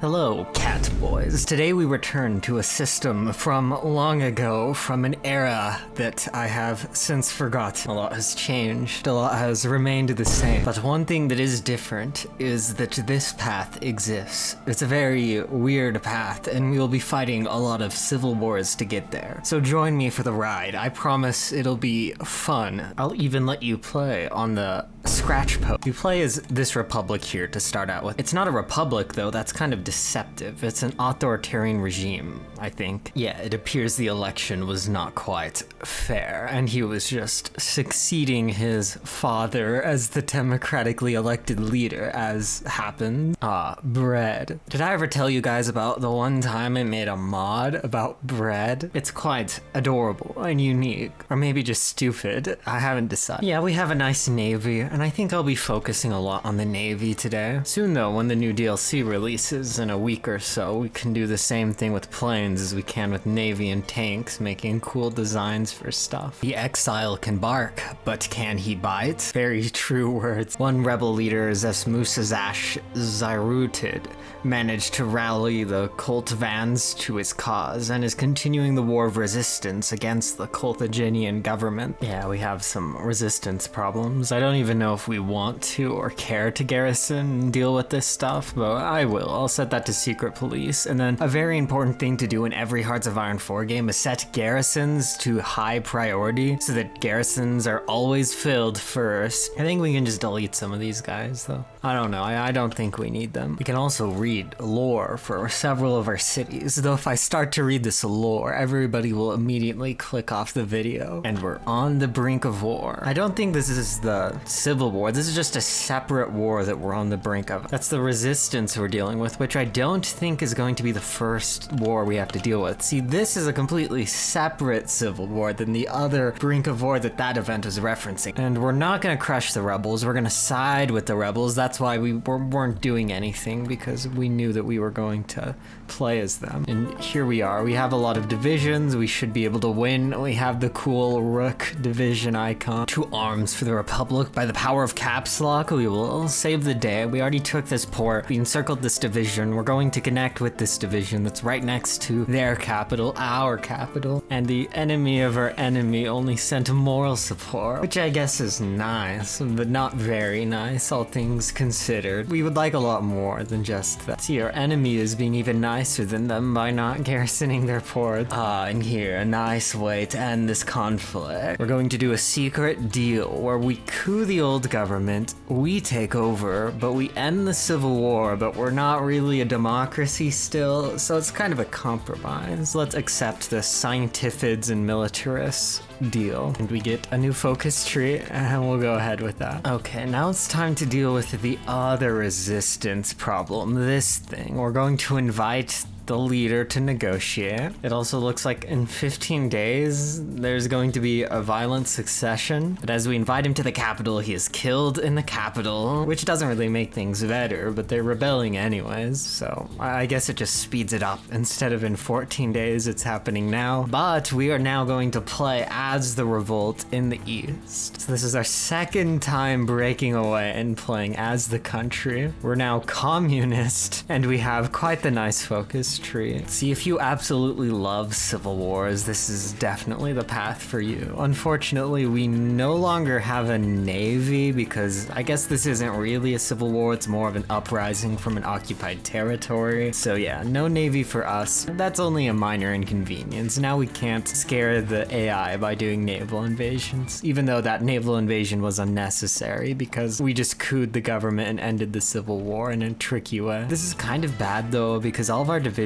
Hello, cat boys. Today we return to a system from long ago, from an era that I have since forgotten. A lot has changed, a lot has remained the same. But one thing that is different is that this path exists. It's a very weird path, and we will be fighting a lot of civil wars to get there. So join me for the ride. I promise it'll be fun. I'll even let you play on the scratch post. You play as this republic here to start out with. It's not a republic though, that's kind of deceptive. It's an authoritarian regime, I think. Yeah, it appears the election was not quite fair, and he was just succeeding his father as the democratically elected leader, as happened. Bread. Did I ever tell you guys about the one time I made a mod about bread? It's quite adorable and unique, or maybe just stupid. I haven't decided. Yeah, we have a nice navy, and I think I'll be focusing a lot on the navy today. Soon though, when the new DLC releases in a week or so, we can do the same thing with planes as we can with navy and tanks, making cool designs for stuff. The exile can bark, but can he bite? Very true words. One rebel leader, Zesmusazash Zyrutid, managed to rally the cult Vans to his cause and is continuing the war of resistance against the Carthaginian government. Yeah, we have some resistance problems. I don't even know if we want to or care to garrison and deal with this stuff, but I will. I'll set that to secret police. And then a very important thing to do in every Hearts of Iron 4 game is set garrisons to high priority so that garrisons are always filled first. I think we can just delete some of these guys though. I don't know, I don't think we need them. We can also read lore for several of our cities, though if I start to read this lore, everybody will immediately click off the video, and we're on the brink of war. I don't think this is the civil war, this is just a separate war that we're on the brink of. That's the resistance we're dealing with, which I don't think is going to be the first war we have to deal with. See, this is a completely separate civil war than the other brink of war that event was referencing. And we're not gonna crush the rebels, we're gonna side with the rebels. That's why we weren't doing anything, because we knew that we were going to play as them. And here we are. We have a lot of divisions. We should be able to win. We have the cool Rook division icon. 2 arms for the Republic. By the power of caps lock, we will save the day. We already took this port. We encircled this division. We're going to connect with this division that's right next to their capital, our capital. And the enemy of our enemy only sent moral support, which I guess is nice, but not very nice, all things considered. We would like a lot more than just that. See, our enemy is being even nicer than them by not garrisoning their ports. And here, a nice way to end this conflict. We're going to do a secret deal where we coup the old government, we take over, but we end the civil war, but we're not really a democracy still, so it's kind of a compromise. Let's accept the scientifics and militarists deal, and we get a new focus tree, and we'll go ahead with that. Okay, now it's time to deal with the other resistance problem, this thing. We're going to invite the leader to negotiate. It also looks like in 15 days, there's going to be a violent succession. But as we invite him to the capital, he is killed in the capital, which doesn't really make things better, but they're rebelling anyways. So I guess it just speeds it up. Instead of in 14 days, it's happening now. But we are now going to play as the Revolt in the East. So this is our second time breaking away and playing as the country. We're now communist, and we have quite the nice focus tree. See, if you absolutely love civil wars, this is definitely the path for you. Unfortunately, we no longer have a navy because I guess this isn't really a civil war, it's more of an uprising from an occupied territory. So yeah, no navy for us. That's only a minor inconvenience. Now we can't scare the AI by doing naval invasions, even though that naval invasion was unnecessary because we just couped the government and ended the civil war in a tricky way. This is kind of bad though, because all of our divisions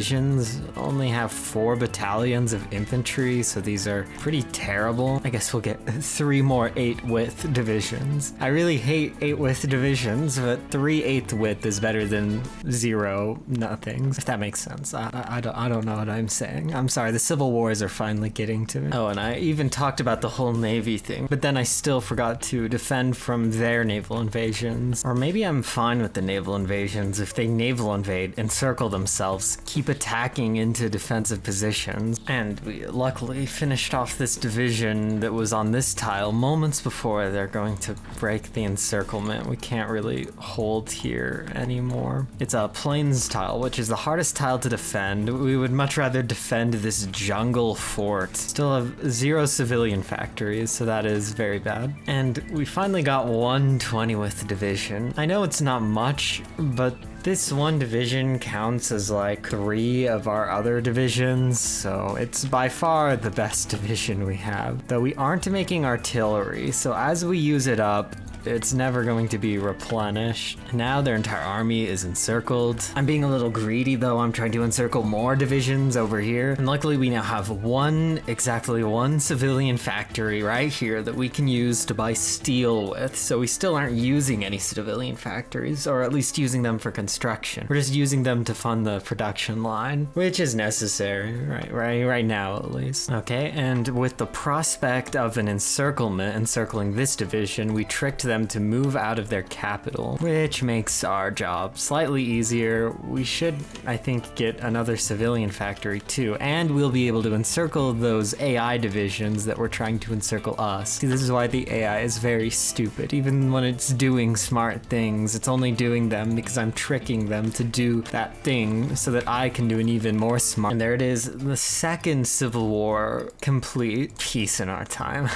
only have 4 battalions of infantry, so these are pretty terrible. I guess we'll get 3 more 8-width divisions. I really hate 8-width divisions, but 3 8-width is better than 0 nothings, if that makes sense. I don't know what I'm saying. I'm sorry, the civil wars are finally getting to me. Oh, and I even talked about the whole navy thing, but then I still forgot to defend from their naval invasions. Or maybe I'm fine with the naval invasions if they naval invade, encircle themselves, keep keep attacking into defensive positions. And we luckily finished off this division that was on this tile moments before they're going to break the encirclement. We can't really hold here anymore. It's a plains tile, which is the hardest tile to defend. We would much rather defend this jungle fort. Still have 0 civilian factories, so that is very bad. And we finally got 120th division. I know it's not much, but this one division counts as like 3 of our other divisions, so it's by far the best division we have. Though we aren't making artillery, so as we use it up, it's never going to be replenished. Now their entire army is encircled. I'm being a little greedy though. I'm trying to encircle more divisions over here. And luckily we now have exactly one civilian factory right here that we can use to buy steel with. So we still aren't using any civilian factories, or at least using them for construction. We're just using them to fund the production line, which is necessary, right now at least. Okay, and with the prospect of an encirclement encircling this division, we tricked them to move out of their capital, which makes our job slightly easier. We should, I think, get another civilian factory too, and we'll be able to encircle those AI divisions that were trying to encircle us. See, this is why the AI is very stupid. Even when it's doing smart things, it's only doing them because I'm tricking them to do that thing so that I can do an even more smart. And there it is, the second civil war complete. Peace in our time.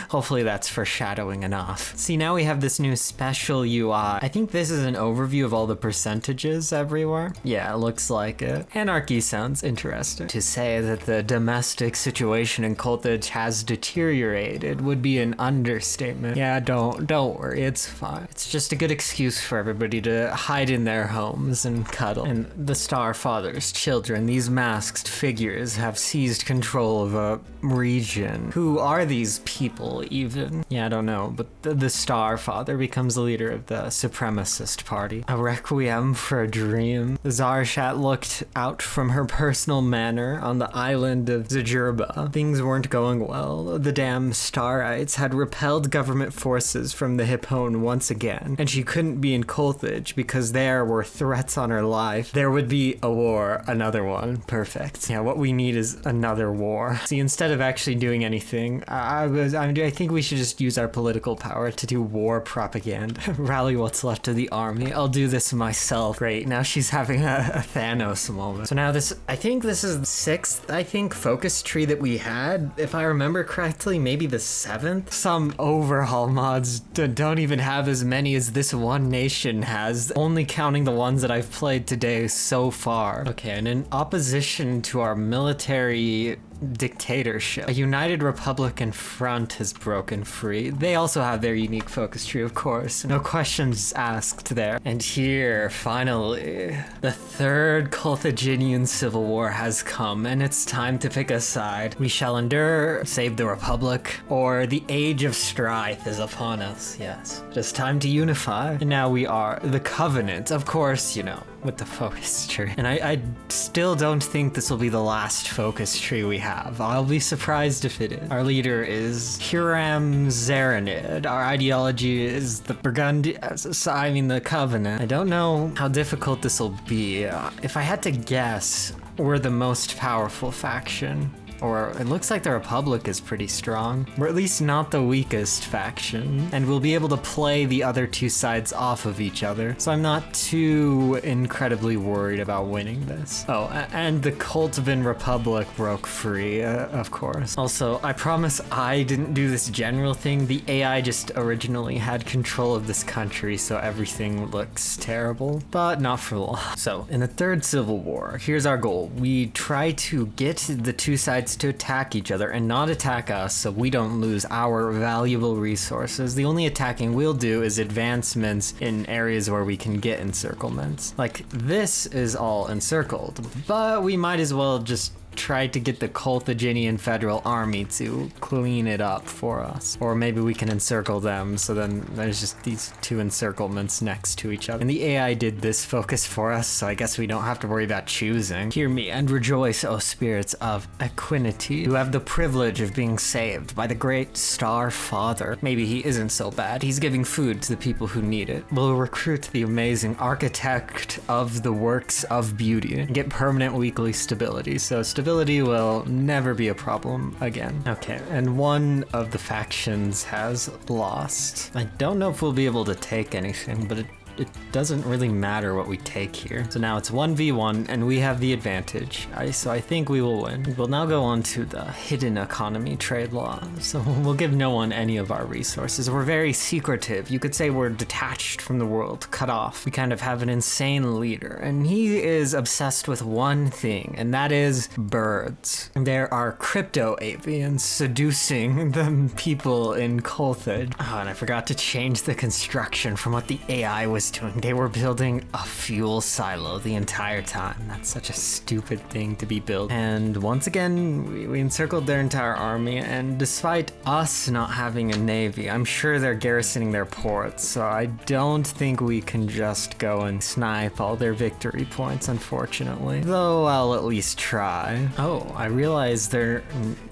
Hopefully that's foreshadowing enough. See, now we have this new special UI. I think this is an overview of all the percentages everywhere. Yeah, it looks like it. Anarchy sounds interesting. To say that the domestic situation in Carthage has deteriorated would be an understatement. Yeah, don't worry, it's fine. It's just a good excuse for everybody to hide in their homes and cuddle. And the Star Father's children, these masked figures, have seized control of a region. Who are these people even? Yeah, I don't know, but the Star Father becomes the leader of the supremacist party. A requiem for a dream. The Zarshat looked out from her personal manor on the island of Zajurba. Things weren't going well. The damn Starites had repelled government forces from the Hippone once again, and she couldn't be in Carthage because there were threats on her life. There would be a war, another one. Perfect. Yeah, what we need is another war. See, instead of actually doing anything, I think we should just use our political power to do war propaganda. Rally what's left of the army. I'll do this myself. Great, now she's having a Thanos moment. So now I think this is the 6th, focus tree that we had. If I remember correctly, maybe the 7th? Some overhaul mods don't even have as many as this one nation has, only counting the ones that I've played today so far. Okay, and in opposition to our military dictatorship, a united Republican front has broken free. They also have their unique focus tree, of course. No questions asked there. And here, finally, the 3rd Carthaginian civil war has come, and it's time to pick a side. We shall endure, save the Republic, or the age of strife is upon us. Yes, just time to unify. And now we are the Covenant, of course, with the focus tree. And I still don't think this will be the last focus tree we have. I'll be surprised if it is. Our leader is Hiram Zaranid. Our ideology is the the Covenant. I don't know how difficult this will be. If I had to guess, we're the most powerful faction. Or it looks like the Republic is pretty strong. We're at least not the weakest faction. And we'll be able to play the other 2 sides off of each other. So I'm not too incredibly worried about winning this. Oh, and the Cultivan Republic broke free, of course. Also, I promise I didn't do this general thing. The AI just originally had control of this country, so everything looks terrible. But not for long. So, in the 3rd Civil War, here's our goal. We try to get the 2 sides to attack each other and not attack us so we don't lose our valuable resources. The only attacking we'll do is advancements in areas where we can get encirclements. Like, this is all encircled, but we might as well just tried to get the Carthaginian Federal Army to clean it up for us. Or maybe we can encircle them, so then there's just these two encirclements next to each other. And the AI did this focus for us, so I guess we don't have to worry about choosing. Hear me and rejoice, O spirits of Equinity, who have the privilege of being saved by the great Star Father. Maybe he isn't so bad. He's giving food to the people who need it. We'll recruit the amazing architect of the works of beauty and get permanent weekly stability, so stability will never be a problem again. Okay, and one of the factions has lost. I don't know if we'll be able to take anything, but it doesn't really matter what we take here. So now it's 1v1 and we have the advantage. So I think we will win. We'll now go on to the hidden economy trade law. So we'll give no one any of our resources. We're very secretive. You could say we're detached from the world, cut off. We kind of have an insane leader and he is obsessed with one thing, and that is birds. There are crypto avians seducing the people in Carthage. Oh, and I forgot to change the construction from what the AI was doing. They were building a fuel silo the entire time. That's such a stupid thing to be built. And once again, we encircled their entire army, and despite us not having a navy, I'm sure they're garrisoning their ports, so I don't think we can just go and snipe all their victory points, unfortunately. Though I'll at least try. Oh, I realize they're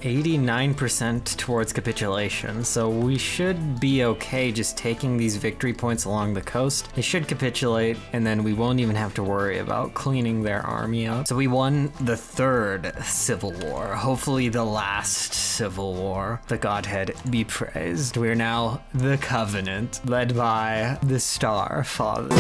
89% towards capitulation, so we should be okay just taking these victory points along the coast. They should capitulate, and then we won't even have to worry about cleaning their army up. So we won the third civil war, hopefully the last civil war. The Godhead be praised. We are now the Covenant, led by the Star Father.